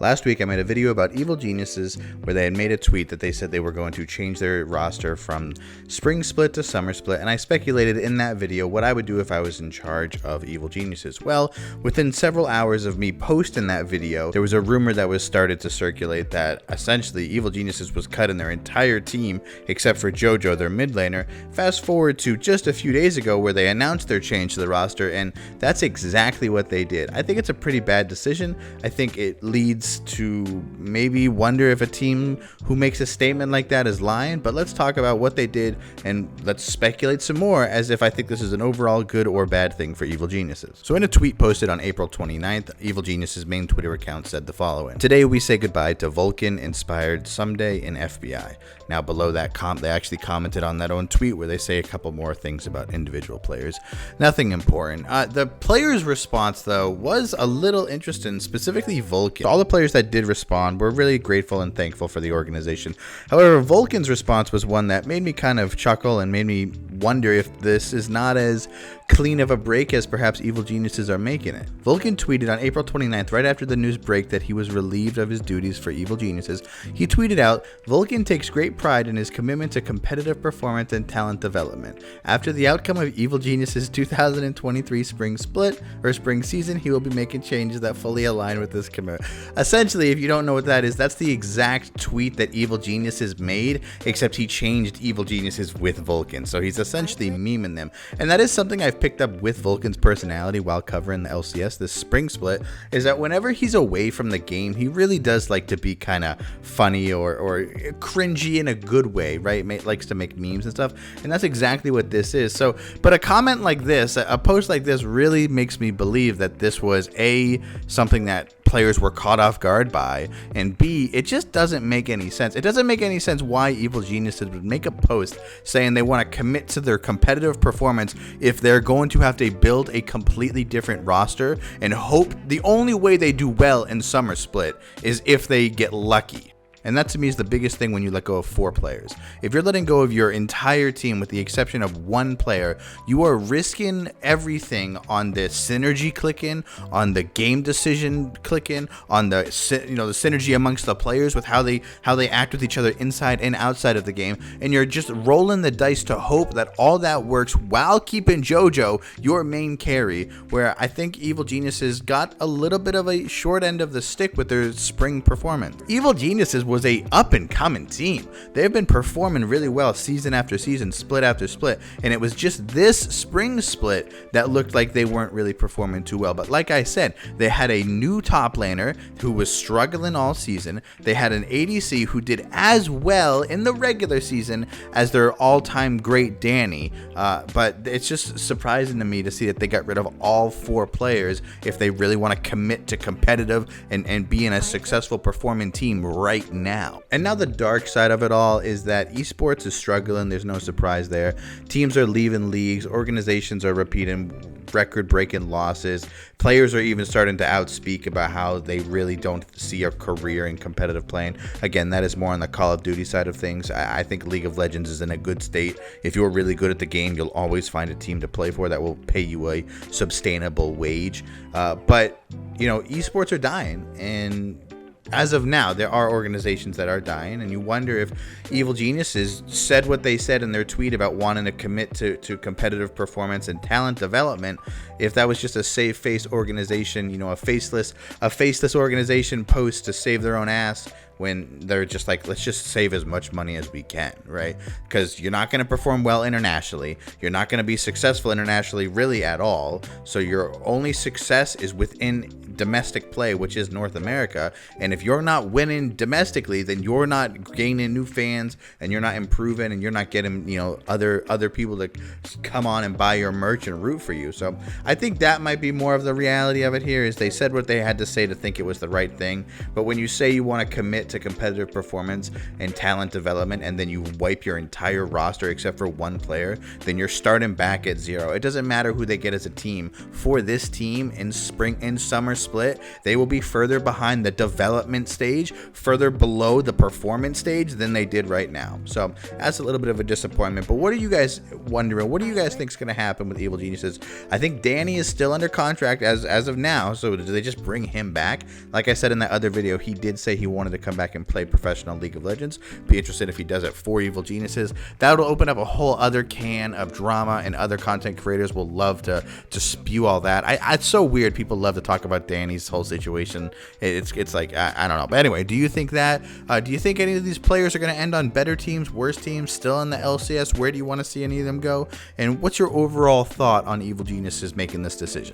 Last week, I made a video about Evil Geniuses where they had made a tweet that they said they were going to change their roster from Spring Split to Summer Split, and I speculated in that video what I would do if I was in charge of Evil Geniuses. Well, within several hours of me posting that video, there was a rumor that was started to circulate that essentially Evil Geniuses was cutting their entire team except for JoJo, their mid laner. Fast forward to just a few days ago where they announced their change to the roster, and that's exactly what they did. I think it's a pretty bad decision. I think it leads to maybe wonder if a team who makes a statement like that is lying, but let's talk about what they did and let's speculate some more as if I think this is an overall good or bad thing for Evil Geniuses. So in a tweet posted on April 29th, Evil Geniuses' main Twitter account said the following: "Today we say goodbye to Vulcan inspired Someday in FBI." Now below that they actually commented on that own tweet where they say a couple more things about individual players. Nothing important. The players' response though was a little interesting, specifically Vulcan. All the players that did respond were really grateful and thankful for the organization. However, Vulcan's response was one that made me kind of chuckle and made me wonder if this is not as clean of a break as perhaps Evil Geniuses are making it. Vulcan tweeted on April 29th, right after the news break that he was relieved of his duties for Evil Geniuses. He tweeted out, "Vulcan takes great pride in his commitment to competitive performance and talent development. After the outcome of Evil Geniuses' 2023 spring split or spring season, he will be making changes that fully align with this commitment." Essentially, if you don't know what that is, that's the exact tweet that Evil Geniuses made, except he changed Evil Geniuses with Vulcan. So he's essentially memeing them. And that is something I've picked up with Vulcan's personality while covering the LCS this spring split, is that whenever he's away from the game, he really does like to be kind of funny or cringy in a good way, right? Likes to make memes and stuff. And that's exactly what this is. So, but a comment like this, a post like this really makes me believe that this was something that players were caught off guard by, and B, it just doesn't make any sense. It doesn't make any sense why Evil Geniuses would make a post saying they want to commit to their competitive performance if they're going to have to build a completely different roster and hope the only way they do well in Summer Split is if they get lucky. And that to me is the biggest thing when you let go of 4 players. If you're letting go of your entire team with the exception of 1 player, you are risking everything on the synergy clicking, on the game decision clicking, on the the synergy amongst the players with how they act with each other inside and outside of the game, and you're just rolling the dice to hope that all that works while keeping JoJo your main carry, where I think Evil Geniuses got a little bit of a short end of the stick with their spring performance. Evil Geniuses was a up-and-coming team. They've been performing really well season after season, split after split, and it was just this spring split that looked like they weren't really performing too well. But like I said, they had a new top laner who was struggling all season. They had an ADC who did as well in the regular season as their all-time great Danny, but it's just surprising to me to see that they got rid of all 4 players if they really want to commit to competitive and being a successful performing team right now. And now the dark side of it all is that esports is struggling. There's no surprise there. Teams are leaving leagues. Organizations are repeating record-breaking losses. Players are even starting to outspeak about how they really don't see a career in competitive playing. Again, that is more on the Call of Duty side of things. I think League of Legends is in a good state. If you're really good at the game, you'll always find a team to play for that will pay you a sustainable wage. But esports are dying, and as of now, there are organizations that are dying, and you wonder if Evil Geniuses said what they said in their tweet about wanting to commit to competitive performance and talent development, if that was just a save face organization, a faceless organization post to save their own ass, when they're just like, let's just save as much money as we can, right? Because you're not going to perform well internationally. You're not going to be successful internationally really at all. So your only success is within domestic play, which is North America. And if you're not winning domestically, then you're not gaining new fans, and you're not improving, and you're not getting, other people to come on and buy your merch and root for you. So I think that might be more of the reality of it here, is they said what they had to say to think it was the right thing. But when you say you want to commit get to competitive performance and talent development, and then you wipe your entire roster except for one player, then you're starting back at zero. It doesn't matter who they get as a team. For this team in spring and summer split, they will be further behind the development stage, further below the performance stage than they did right now. So that's a little bit of a disappointment. But what are you guys wondering? What do you guys think is going to happen with Evil Geniuses? I think Danny is still under contract as of now. So do they just bring him back? Like I said in that other video, he did say he wanted to come back and play professional League of Legends. Be interested if he does it for Evil Geniuses. That'll open up a whole other can of drama, and other content creators will love to spew all that. It's so weird. People love to talk about Danny's whole situation. It's like, I don't know. But anyway, do you think that? Do you think any of these players are going to end on better teams, worse teams, still in the LCS? Where do you want to see any of them go? And what's your overall thought on Evil Geniuses making this decision?